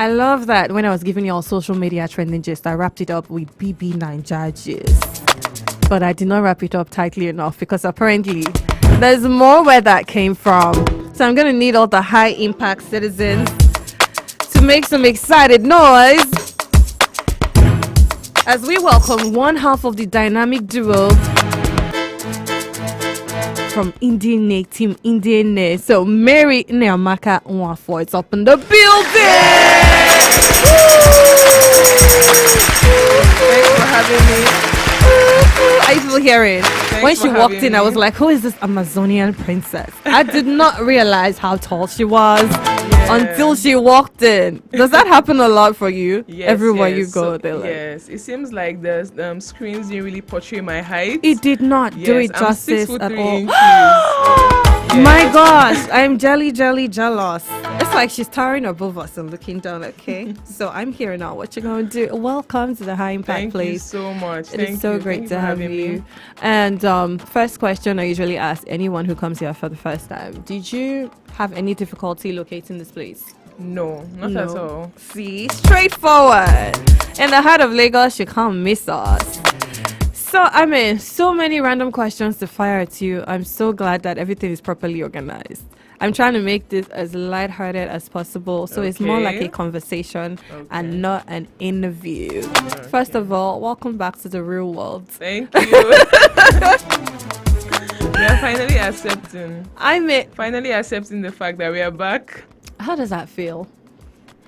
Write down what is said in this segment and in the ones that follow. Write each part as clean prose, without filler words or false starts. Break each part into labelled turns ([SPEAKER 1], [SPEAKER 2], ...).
[SPEAKER 1] I love that when I was giving you all social media trending gist, I wrapped it up with BB Ninja gist. But I did not wrap it up tightly enough because apparently there's more where that came from. So I'm going to need all the high impact citizens to make some excited noise as we welcome one half of the dynamic duo from Indian Team Indian. So Mary Neamaka Nwafo is up in the building. Thanks for having me. How you feel hearing? When she walked in, I was like, who is this Amazonian princess? I did not realize how tall she was until she walked in. Does that happen a lot for you?
[SPEAKER 2] Yes,
[SPEAKER 1] everywhere you
[SPEAKER 2] so,
[SPEAKER 1] go, they're like...
[SPEAKER 2] Yes, it seems like the screens didn't really portray my height.
[SPEAKER 1] It did not do it
[SPEAKER 2] I'm
[SPEAKER 1] justice
[SPEAKER 2] 6 foot
[SPEAKER 1] at
[SPEAKER 2] 3
[SPEAKER 1] all.
[SPEAKER 2] inches.
[SPEAKER 1] My gosh, I'm jelly jealous. It's like she's towering above us and looking down. Okay, so I'm here now. What you gonna do? Welcome to the High Impact Place.
[SPEAKER 2] Thank you so much.
[SPEAKER 1] It is so great to have you. And first question I usually ask anyone who comes here for the first time: did you have any difficulty locating this place?
[SPEAKER 2] No, not at all.
[SPEAKER 1] See, straightforward. In the heart of Lagos, you can't miss us. So, I mean, so many random questions to fire at you. I'm so glad that everything is properly organized. I'm trying to make this as lighthearted as possible, so it's more like a conversation and not an interview. First of all, welcome back to the real world.
[SPEAKER 2] Thank you. We are finally accepting. Finally accepting the fact that we are back.
[SPEAKER 1] How does that feel?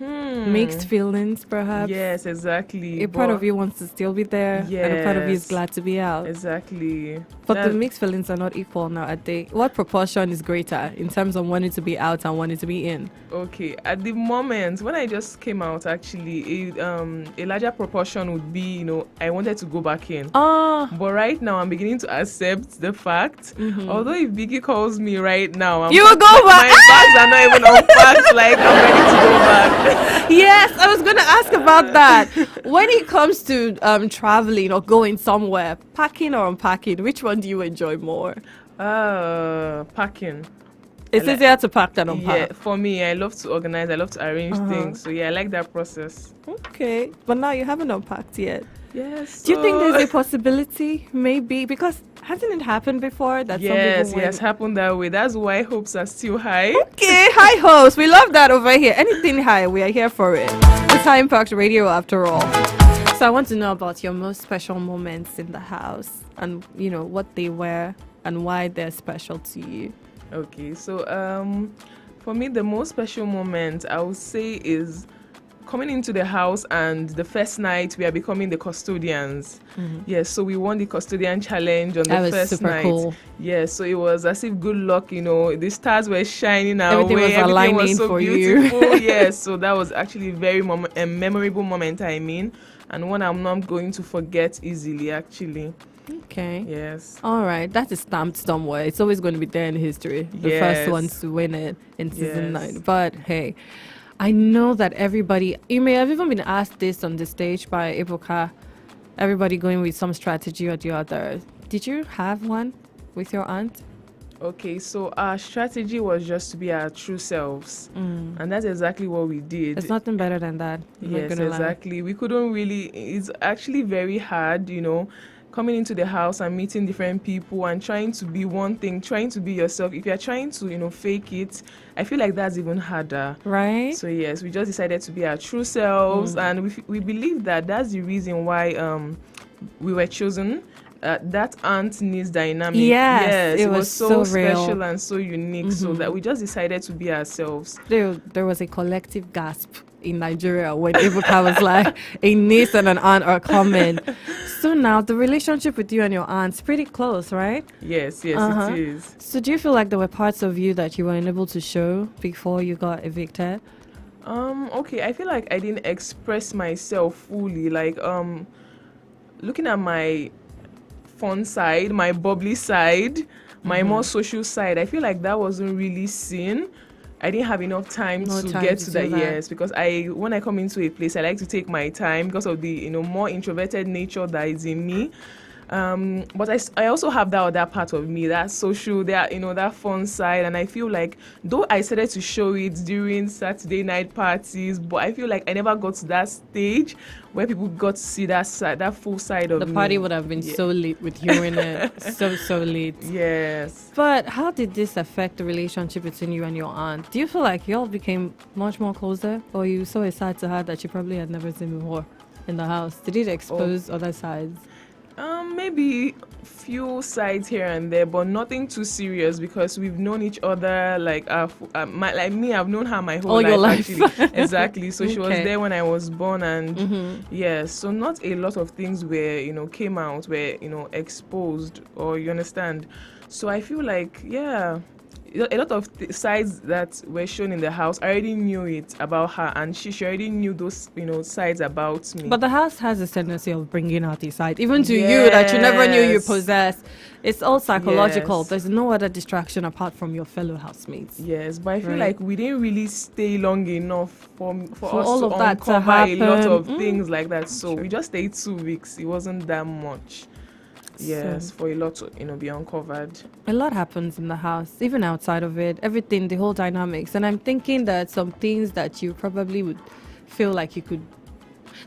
[SPEAKER 1] Mixed feelings, perhaps.
[SPEAKER 2] Yes, exactly.
[SPEAKER 1] A part of you wants to still be there, and a part of you is glad to be out.
[SPEAKER 2] Exactly.
[SPEAKER 1] But the mixed feelings are not equal now, are they? What proportion is greater in terms of wanting to be out and wanting to be in?
[SPEAKER 2] Okay, at the moment when I just came out, actually, a larger proportion would be, I wanted to go back in. But right now, I'm beginning to accept the fact. Although if Vicky calls me right now,
[SPEAKER 1] you will go back.
[SPEAKER 2] My bags are not even unpacked. Like I'm ready to go back.
[SPEAKER 1] Yes, I was going to ask about that. When it comes to traveling or going somewhere, packing or unpacking, which one do you enjoy more?
[SPEAKER 2] Packing.
[SPEAKER 1] It's easier to pack than unpack.
[SPEAKER 2] Yeah, for me, I love to organize. I love to arrange things. So yeah, I like that process.
[SPEAKER 1] Okay, but now you haven't unpacked yet.
[SPEAKER 2] Yes.
[SPEAKER 1] Do you think there's a possibility, maybe, because hasn't it happened before that some people
[SPEAKER 2] happened that way. That's why hopes are still high.
[SPEAKER 1] Okay, high hopes. We love that over here. Anything high, we are here for it. It's High Impact Radio after all. So I want to know about your most special moments in the house and what they were and why they're special to you.
[SPEAKER 2] Okay, so for me the most special moment I would say is coming into the house, and the first night we are becoming the custodians. Yes, so we won the custodian challenge on the first night. Cool. Yes, so it was as if good luck, the stars were shining our way.
[SPEAKER 1] Everything was so
[SPEAKER 2] for beautiful. You. Yes, so that was actually a very memorable moment, and one I'm not going to forget easily, actually.
[SPEAKER 1] Okay.
[SPEAKER 2] Yes.
[SPEAKER 1] All right. That is stamped somewhere. It's always going to be there in history. The first ones to win it in season 9. But hey, I know that everybody, you may have even been asked this on the stage by Ibuka, everybody going with some strategy or the other. Did you have one with your aunt?
[SPEAKER 2] Okay, so our strategy was just to be our true selves. And that's exactly what we did.
[SPEAKER 1] There's nothing better than that.
[SPEAKER 2] Yes, exactly. We couldn't really, it's actually very hard, coming into the house and meeting different people and trying to be one thing, trying to be yourself. If you're trying to, fake it, I feel like that's even harder.
[SPEAKER 1] Right.
[SPEAKER 2] So yes, we just decided to be our true selves, and we believe that that's the reason why we were chosen. That aunt needs dynamic.
[SPEAKER 1] Yes,
[SPEAKER 2] it was so
[SPEAKER 1] real.
[SPEAKER 2] special and so unique. So that we just decided to be ourselves.
[SPEAKER 1] There was a collective gasp in Nigeria when Ibuka was like, a niece and an aunt are coming. So now the relationship with you and your aunt's pretty close, right?
[SPEAKER 2] Yes, it is.
[SPEAKER 1] So do you feel like there were parts of you that you were unable to show before you got evicted?
[SPEAKER 2] Okay, I feel like I didn't express myself fully. Like, looking at my fun side, my bubbly side, my more social side, I feel like that wasn't really seen. I didn't have enough time to get to that. Yes, because when I come into a place, I like to take my time because of the more introverted nature that is in me. But I also have that other part of me, that social, that that fun side, and I feel like though I started to show it during Saturday night parties, but I feel like I never got to that stage where people got to see that side, that full side of
[SPEAKER 1] The
[SPEAKER 2] me.
[SPEAKER 1] party would have been so late with you in it. So late.
[SPEAKER 2] Yes.
[SPEAKER 1] But how did this affect the relationship between you and your aunt? Do you feel like y'all became much more closer, or you saw a side to her that you probably had never seen before in the house? Did it expose other sides?
[SPEAKER 2] Maybe few sides here and there, but nothing too serious because we've known each other like like me. I've known her my whole
[SPEAKER 1] All your
[SPEAKER 2] life,
[SPEAKER 1] life.
[SPEAKER 2] actually. Exactly. So she was
[SPEAKER 1] Okay.
[SPEAKER 2] there when I was born, and yes, so not a lot of things were came out, were exposed, or you understand. So I feel like a lot of sides that were shown in the house, I already knew it about her, and she already knew those sides about me.
[SPEAKER 1] But the house has a tendency of bringing out the side, even to you that you never knew you
[SPEAKER 2] Yes.
[SPEAKER 1] possessed. It's all psychological.
[SPEAKER 2] Yes.
[SPEAKER 1] There's no other distraction apart from your fellow housemates.
[SPEAKER 2] Yes, but I feel
[SPEAKER 1] Right.
[SPEAKER 2] like we didn't really stay long enough for us
[SPEAKER 1] all
[SPEAKER 2] to
[SPEAKER 1] of that to
[SPEAKER 2] uncover a lot
[SPEAKER 1] happen.
[SPEAKER 2] of things like that. So
[SPEAKER 1] Sure.
[SPEAKER 2] we just stayed 2 weeks. It wasn't that much. Yes,
[SPEAKER 1] So-
[SPEAKER 2] for a lot to be uncovered.
[SPEAKER 1] A lot happens in the house, even outside of it, everything, the whole dynamics. And I'm thinking that some things that you probably would feel like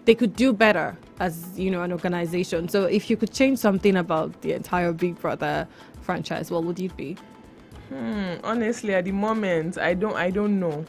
[SPEAKER 1] they could do better as, an organization. So if you could change something about the entire Big Brother franchise, what would it be?
[SPEAKER 2] Honestly, at the moment, I don't know.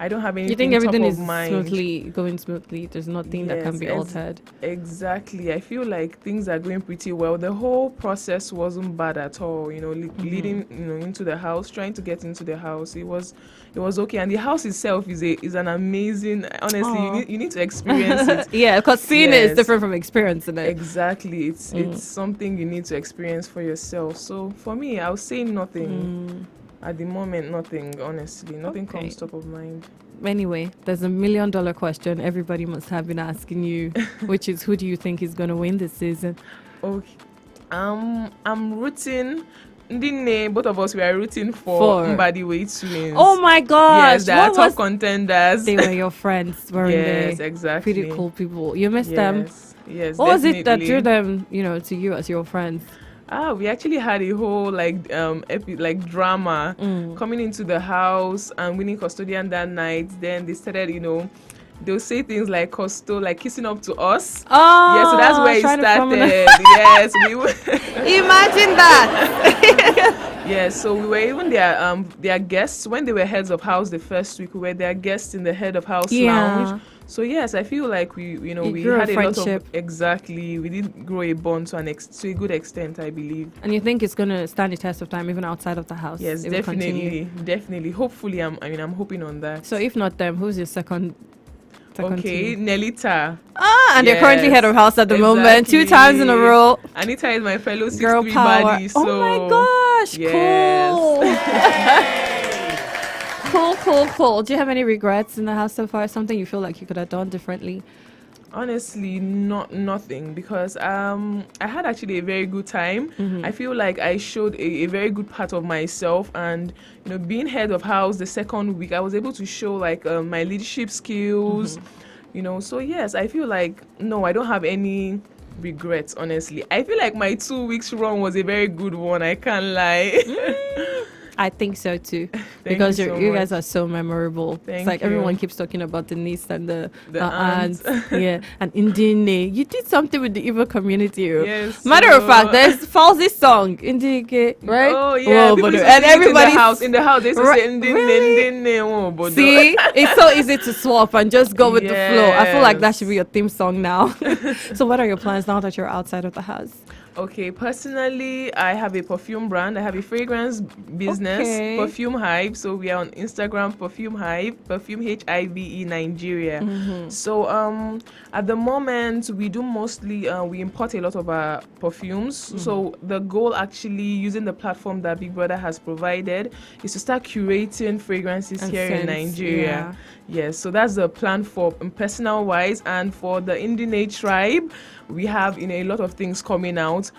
[SPEAKER 2] I don't have anything
[SPEAKER 1] You think everything
[SPEAKER 2] top
[SPEAKER 1] is
[SPEAKER 2] of mind.
[SPEAKER 1] going smoothly? There's nothing that can
[SPEAKER 2] Yes,
[SPEAKER 1] be altered.
[SPEAKER 2] Exactly. I feel like things are going pretty well. The whole process wasn't bad at all. Leading into the house, trying to get into the house, it was okay. And the house itself is an amazing. Honestly,
[SPEAKER 1] Aw.
[SPEAKER 2] you need to experience it.
[SPEAKER 1] Yeah, because seeing it is
[SPEAKER 2] Yes.
[SPEAKER 1] different from experiencing it.
[SPEAKER 2] Exactly. It's something you need to experience for yourself. So for me, I'll say nothing. At the moment, nothing. Honestly, nothing
[SPEAKER 1] Okay.
[SPEAKER 2] comes top of mind.
[SPEAKER 1] Anyway, there's $1 million question everybody must have been asking you, which is, who do you think is going to win this season?
[SPEAKER 2] Okay. I'm rooting. Ndine, both of us we are rooting for Mbadiwe twins.
[SPEAKER 1] Oh my gosh!
[SPEAKER 2] Yes, they are top contenders.
[SPEAKER 1] They were your friends, weren't
[SPEAKER 2] Yes,
[SPEAKER 1] they?
[SPEAKER 2] exactly.
[SPEAKER 1] Pretty cool people. You missed them.
[SPEAKER 2] Yes.
[SPEAKER 1] What was it that
[SPEAKER 2] definitely.
[SPEAKER 1] drew them, to you as your friends?
[SPEAKER 2] We actually had a whole drama coming into the house and winning custodian that night. Then they started, they'll say things like Costo, like kissing up to us.
[SPEAKER 1] Oh,
[SPEAKER 2] Yeah, so that's where it
[SPEAKER 1] trying to
[SPEAKER 2] started. Yes,
[SPEAKER 1] Imagine that.
[SPEAKER 2] yes, so we were even their guests when they were heads of house the first week. We were their guests in the head of house lounge. So yes, I feel like we
[SPEAKER 1] grew
[SPEAKER 2] had
[SPEAKER 1] a
[SPEAKER 2] a lot
[SPEAKER 1] friendship.
[SPEAKER 2] of we did grow a bond to a good extent, I believe.
[SPEAKER 1] And you think it's going to stand the test of time even outside of the house?
[SPEAKER 2] Yes,
[SPEAKER 1] It will continue?
[SPEAKER 2] definitely. Hopefully, I'm hoping on that.
[SPEAKER 1] So if not them, who's your second
[SPEAKER 2] okay,
[SPEAKER 1] team?
[SPEAKER 2] Nelita.
[SPEAKER 1] And they're currently
[SPEAKER 2] Yes,
[SPEAKER 1] head of house at the moment, 2 times in a
[SPEAKER 2] exactly.
[SPEAKER 1] row.
[SPEAKER 2] Anita is my fellow 6'3"
[SPEAKER 1] Girl power.
[SPEAKER 2] body. So
[SPEAKER 1] Oh my gosh,
[SPEAKER 2] yes.
[SPEAKER 1] Cool. Do you have any regrets in the house so far? Something you feel like you could have done differently?
[SPEAKER 2] Honestly, nothing, because I had actually a very good time. I feel like I showed a very good part of myself, and being head of house the second week, I was able to show my leadership skills. So yes, I feel like no, I don't have any regrets. Honestly, I feel like my 2 weeks run was a very good one. I can't lie.
[SPEAKER 1] I think so too,
[SPEAKER 2] Thank
[SPEAKER 1] because
[SPEAKER 2] you so
[SPEAKER 1] you guys
[SPEAKER 2] much.
[SPEAKER 1] are so memorable.
[SPEAKER 2] Thank
[SPEAKER 1] it's like
[SPEAKER 2] you.
[SPEAKER 1] everyone keeps talking about the niece and the
[SPEAKER 2] aunt.
[SPEAKER 1] aunts. Yeah, and Indine, you did something with the Igbo community.
[SPEAKER 2] Yes.
[SPEAKER 1] Matter of fact, there's Falsey song Indike, right?
[SPEAKER 2] Oh yeah,
[SPEAKER 1] Whoa,
[SPEAKER 2] people
[SPEAKER 1] but-
[SPEAKER 2] used to
[SPEAKER 1] and
[SPEAKER 2] sing it
[SPEAKER 1] everybody
[SPEAKER 2] in the house. They used to
[SPEAKER 1] Right,
[SPEAKER 2] say "Ndine,
[SPEAKER 1] really?
[SPEAKER 2] ndine, oh, bodo."
[SPEAKER 1] See, it's so easy to swap and just go with the flow. I feel like that
[SPEAKER 2] Yes.
[SPEAKER 1] should be your theme song now. So what are your plans now that you're outside of the house?
[SPEAKER 2] Okay, personally, I have a perfume brand. I have a fragrance business,
[SPEAKER 1] Okay.
[SPEAKER 2] Perfume Hive. So we are on Instagram, Perfume Hive, Perfume HIVE Nigeria. So at the moment, we do mostly we import a lot of our perfumes. So the goal, actually, using the platform that Big Brother has provided, is to start curating fragrances
[SPEAKER 1] And
[SPEAKER 2] here in
[SPEAKER 1] scents,
[SPEAKER 2] Nigeria. Yes, so that's the plan for personal wise, and for the Indine tribe, we have a lot of things coming out.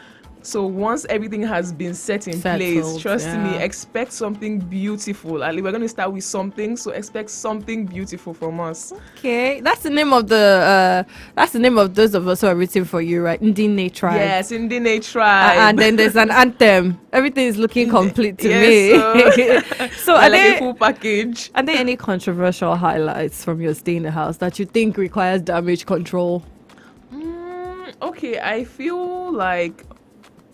[SPEAKER 2] So once everything has been set in place,
[SPEAKER 1] Settled,
[SPEAKER 2] trust me,
[SPEAKER 1] yeah.
[SPEAKER 2] expect something beautiful. And we're going to start with something, so expect something beautiful from us.
[SPEAKER 1] Okay, that's the name of the that's the name of those of us who are rooting for you, right? Ndine tribe.
[SPEAKER 2] Yes, in the Nate tribe.
[SPEAKER 1] And then there's an anthem. Everything is looking complete to me. So
[SPEAKER 2] we're
[SPEAKER 1] are
[SPEAKER 2] like
[SPEAKER 1] there,
[SPEAKER 2] a full package.
[SPEAKER 1] are there any controversial highlights from your stay in the house that you think requires damage control?
[SPEAKER 2] Okay, I feel like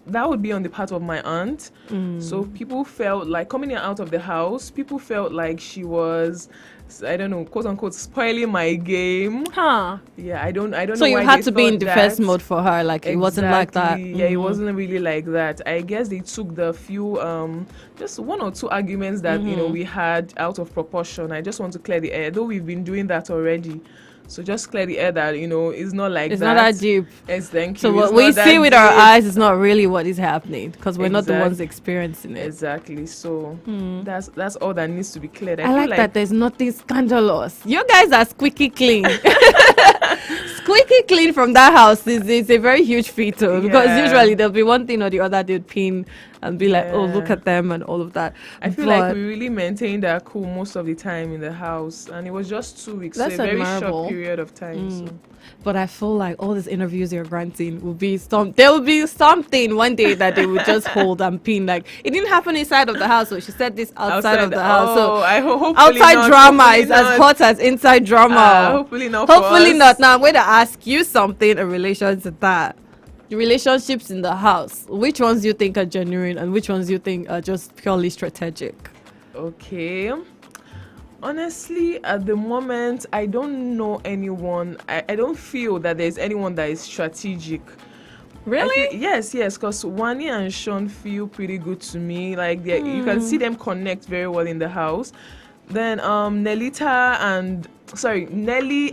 [SPEAKER 2] that would be on the part of my aunt. So people felt like coming out of the house, people felt like she was, I don't know, quote unquote, spoiling my game.
[SPEAKER 1] Huh.
[SPEAKER 2] Yeah, I don't know.
[SPEAKER 1] So you
[SPEAKER 2] why
[SPEAKER 1] had
[SPEAKER 2] they
[SPEAKER 1] to be in
[SPEAKER 2] thought
[SPEAKER 1] defense
[SPEAKER 2] that.
[SPEAKER 1] mode for her, like it wasn't like that.
[SPEAKER 2] Exactly. Yeah, it wasn't really like that. I guess they took the few just one or two arguments that we had out of proportion. I just want to clear the air, though we've been doing that already. So just clear the air that it's not like
[SPEAKER 1] It's
[SPEAKER 2] that.
[SPEAKER 1] not that deep.
[SPEAKER 2] Yes, thank you.
[SPEAKER 1] So
[SPEAKER 2] It's
[SPEAKER 1] what we
[SPEAKER 2] not that
[SPEAKER 1] see with our
[SPEAKER 2] deep.
[SPEAKER 1] eyes is not really what is happening because we're not the ones
[SPEAKER 2] Exact-
[SPEAKER 1] experiencing it.
[SPEAKER 2] Exactly. So that's all that needs to be cleared.
[SPEAKER 1] I
[SPEAKER 2] feel
[SPEAKER 1] like that there's nothing scandalous. You guys are squeaky clean. Squeaky clean from that house is a very huge feat too, because
[SPEAKER 2] Yeah.
[SPEAKER 1] usually there'll be one thing or the other they'd pin and be like, oh, look
[SPEAKER 2] Yeah.
[SPEAKER 1] at them and all of that.
[SPEAKER 2] I feel like we really maintained our cool most of the time in the house, and it was just 2 weeks,
[SPEAKER 1] That's
[SPEAKER 2] so a very
[SPEAKER 1] admirable.
[SPEAKER 2] short period of time. So.
[SPEAKER 1] But I feel like all these interviews you're granting will be there will be something one day that they would just hold and pin. Like it didn't happen inside of the house, so she said this outside of the house. So
[SPEAKER 2] I hopefully
[SPEAKER 1] outside
[SPEAKER 2] not,
[SPEAKER 1] drama
[SPEAKER 2] hopefully
[SPEAKER 1] is as
[SPEAKER 2] not.
[SPEAKER 1] hot as inside drama.
[SPEAKER 2] Hopefully not.
[SPEAKER 1] Hopefully
[SPEAKER 2] for us.
[SPEAKER 1] not. Now I'm going to ask you something in relation to that. The relationships in the house. Which ones do you think are genuine and which ones do you think are just purely strategic?
[SPEAKER 2] Okay. Honestly, at the moment, I don't know anyone. I don't feel that there's anyone that is strategic.
[SPEAKER 1] Really?
[SPEAKER 2] Yes, because Wani and Sean feel pretty good to me. Like you can see them connect very well in the house. Then Nelly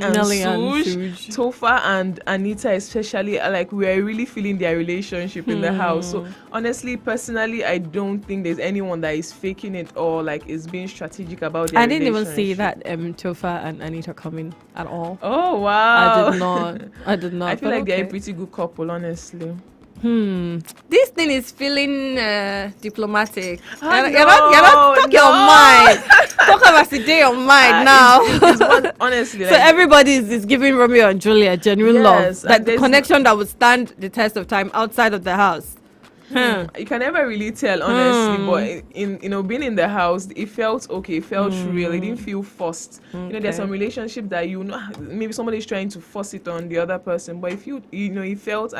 [SPEAKER 2] and
[SPEAKER 1] Nelly and
[SPEAKER 2] Suj,
[SPEAKER 1] Suj.
[SPEAKER 2] Tofa and Anita especially, like we are really feeling their relationship in the house. So honestly, personally, I don't think there's anyone that is faking it or like is being strategic about their
[SPEAKER 1] I didn't even see
[SPEAKER 2] relationship.
[SPEAKER 1] that Tofa and Anita coming at all.
[SPEAKER 2] Oh wow!
[SPEAKER 1] I did not. I did not.
[SPEAKER 2] I feel
[SPEAKER 1] but
[SPEAKER 2] like they're a
[SPEAKER 1] okay.
[SPEAKER 2] pretty good couple, honestly.
[SPEAKER 1] This thing is feeling diplomatic.
[SPEAKER 2] Ah,
[SPEAKER 1] You're not talk your mind. Talk about the day your mind now.
[SPEAKER 2] Honestly,
[SPEAKER 1] So
[SPEAKER 2] like,
[SPEAKER 1] everybody is giving Romeo and Juliet genuine love.
[SPEAKER 2] Yes,
[SPEAKER 1] Like
[SPEAKER 2] and
[SPEAKER 1] the
[SPEAKER 2] there's
[SPEAKER 1] connection that would stand the test of time outside of the house.
[SPEAKER 2] you can never really tell, honestly. But in being in the house, it felt okay. It felt real. It didn't feel forced. There's some relationships that maybe somebody's trying to force it on the other person, but if it felt.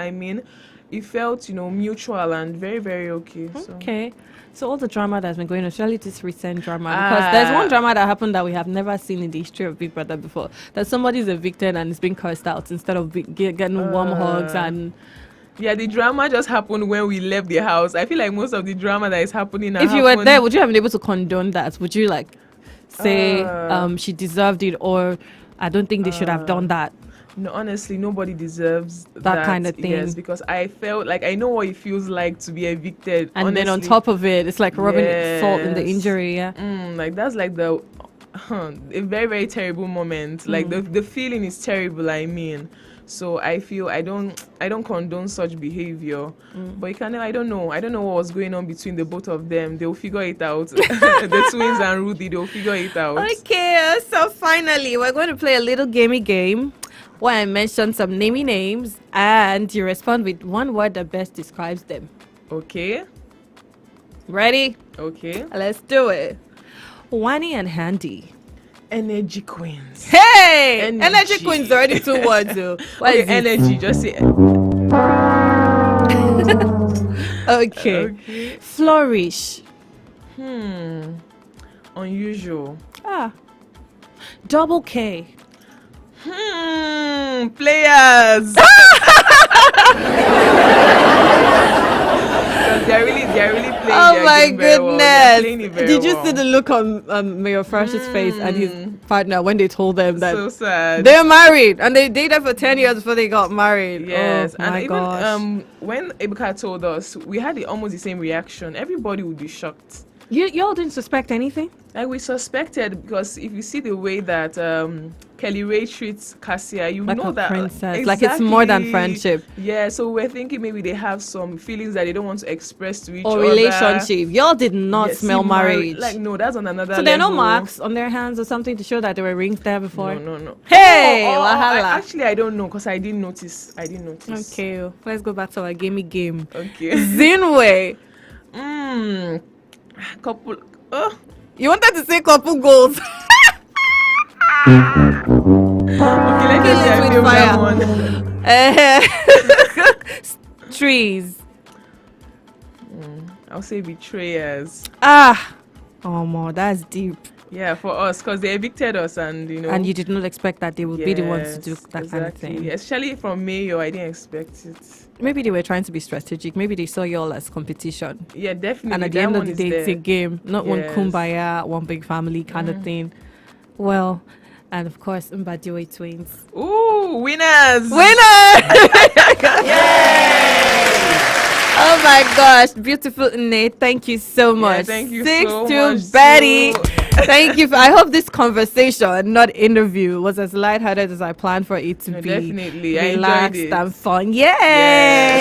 [SPEAKER 2] It felt mutual and very very okay. So.
[SPEAKER 1] Okay. So all the drama that's been going on, especially this recent drama, because there's one drama that happened that we have never seen in the history of Big Brother before. That somebody's evicted and is being cursed out instead of getting warm hugs and.
[SPEAKER 2] Yeah, the drama just happened when we left the house. I feel like most of the drama that is happening.
[SPEAKER 1] If you were there, would you have been able to condone that? Would you say she deserved it, or I don't think they should have done that?
[SPEAKER 2] No, honestly, nobody deserves
[SPEAKER 1] that kind of thing.
[SPEAKER 2] Yes, because I felt like I know what it feels like to be evicted.
[SPEAKER 1] And
[SPEAKER 2] honestly.
[SPEAKER 1] then on top of it, it's like rubbing salt in the
[SPEAKER 2] Yes.
[SPEAKER 1] injury. Yeah.
[SPEAKER 2] Like that's like a very very terrible moment. Like the feeling is terrible. I mean. So I feel I don't condone such behavior, but I don't know what was going on between the both of them. They'll figure it out. The twins and Rudy, they'll figure it out.
[SPEAKER 1] Okay, so finally we're going to play a little gamey game where I mention some namey names and you respond with one word that best describes them.
[SPEAKER 2] Okay.
[SPEAKER 1] Ready?
[SPEAKER 2] Okay.
[SPEAKER 1] Let's do it. Wani and Handy.
[SPEAKER 2] Energy queens.
[SPEAKER 1] Hey!
[SPEAKER 2] Energy.
[SPEAKER 1] Energy queens already 2 words though. What
[SPEAKER 2] Okay,
[SPEAKER 1] is it?
[SPEAKER 2] energy. Just say.
[SPEAKER 1] Okay. Flourish.
[SPEAKER 2] Unusual.
[SPEAKER 1] Double K.
[SPEAKER 2] Players. They're really playing.
[SPEAKER 1] Oh
[SPEAKER 2] their
[SPEAKER 1] my
[SPEAKER 2] game very well. They're playing it
[SPEAKER 1] goodness!
[SPEAKER 2] very
[SPEAKER 1] Did you
[SPEAKER 2] well.
[SPEAKER 1] see the look on Mayor Fresh's face and his partner when they told them that
[SPEAKER 2] So sad.
[SPEAKER 1] they're married and they dated for 10 years before they got married?
[SPEAKER 2] Yes,
[SPEAKER 1] Oh
[SPEAKER 2] and
[SPEAKER 1] my
[SPEAKER 2] even
[SPEAKER 1] gosh.
[SPEAKER 2] when Ebuka told us, we had almost the same reaction. Everybody would be shocked.
[SPEAKER 1] Y'all didn't suspect anything?
[SPEAKER 2] Like we suspected, because if you see the way that Kelly Ray treats Cassia, you
[SPEAKER 1] Like
[SPEAKER 2] know
[SPEAKER 1] a
[SPEAKER 2] that
[SPEAKER 1] princess. Like it's more than friendship.
[SPEAKER 2] Yeah, so we're thinking maybe they have some feelings that they don't want to express to each
[SPEAKER 1] Or
[SPEAKER 2] other.
[SPEAKER 1] relationship. Y'all did not
[SPEAKER 2] Yeah,
[SPEAKER 1] smell
[SPEAKER 2] see,
[SPEAKER 1] marriage.
[SPEAKER 2] Like no, that's on another
[SPEAKER 1] so
[SPEAKER 2] level.
[SPEAKER 1] there are no marks on their hands or something to show that there were rings there before?
[SPEAKER 2] No.
[SPEAKER 1] Hey,
[SPEAKER 2] I
[SPEAKER 1] wahala.
[SPEAKER 2] don't know, because I didn't notice.
[SPEAKER 1] Okay, let's go back to our gamey game.
[SPEAKER 2] Okay.
[SPEAKER 1] Zinwe.
[SPEAKER 2] Couple. Oh.
[SPEAKER 1] You wanted to say couple goals.
[SPEAKER 2] Okay, let's just say I
[SPEAKER 1] with
[SPEAKER 2] feel that
[SPEAKER 1] fire.
[SPEAKER 2] one.
[SPEAKER 1] Trees.
[SPEAKER 2] I'll say betrayers.
[SPEAKER 1] Oh, more, that's deep.
[SPEAKER 2] Yeah, for us, because they evicted us, and
[SPEAKER 1] And you did not expect that they would be the ones to do that kind of thing.
[SPEAKER 2] Especially from Mayo, I didn't expect it.
[SPEAKER 1] Maybe they were trying to be strategic. Maybe they saw you all as competition.
[SPEAKER 2] Yeah, definitely.
[SPEAKER 1] And at the end of the day, it's a game, not one kumbaya, one big family kind of thing. Well, and of course, Mbadiwe twins.
[SPEAKER 2] Ooh, winners!
[SPEAKER 1] Oh my gosh, beautiful Nate. Thank you so much.
[SPEAKER 2] Yeah, thank you
[SPEAKER 1] Six
[SPEAKER 2] so
[SPEAKER 1] to
[SPEAKER 2] much.
[SPEAKER 1] Betty. Thank you. I hope this conversation, not interview, was as lighthearted as I planned for it to be.
[SPEAKER 2] Definitely.
[SPEAKER 1] Relaxed
[SPEAKER 2] I enjoyed it.
[SPEAKER 1] and fun. Yay!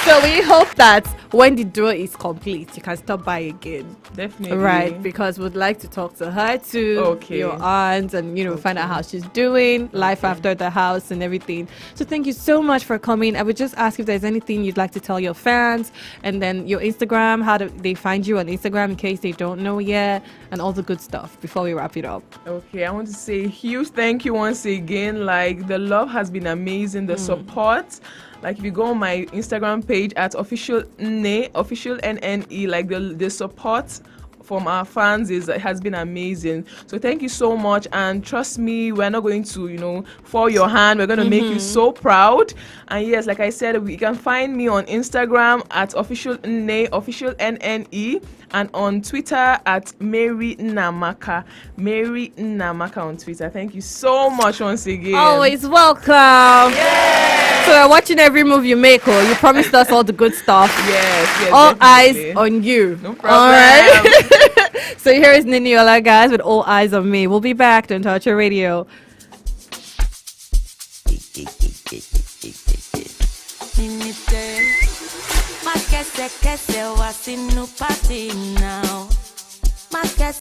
[SPEAKER 1] So we hope that when the draw is complete, you can stop by again.
[SPEAKER 2] Definitely.
[SPEAKER 1] Right, because we'd like to talk to her too, your aunt, and find out how she's doing, life after the house and everything. So thank you so much for coming. I would just ask if there's anything you'd like to tell your fans, and then your Instagram, how do they find you on Instagram in case they don't know yet, and all the good stuff before we wrap it up.
[SPEAKER 2] Okay, I want to say a huge thank you once again. Like, the love has been amazing, the support. Like, if you go on my Instagram page at official NNE, like the support from our fans has been amazing. So thank you so much, and trust me, we're not going to fall your hand. We're going to make you so proud. And yes, like I said, you can find me on Instagram at official NNE, and on Twitter at Mary Namaka on Twitter. Thank you so much once again.
[SPEAKER 1] Always welcome. So we're watching every move you make. You promised us all the good stuff.
[SPEAKER 2] Yes,
[SPEAKER 1] all
[SPEAKER 2] definitely.
[SPEAKER 1] eyes on you.
[SPEAKER 2] No problem.
[SPEAKER 1] All right. So here is Nayummie, guys, with all eyes on me. We'll be back. Don't touch your radio.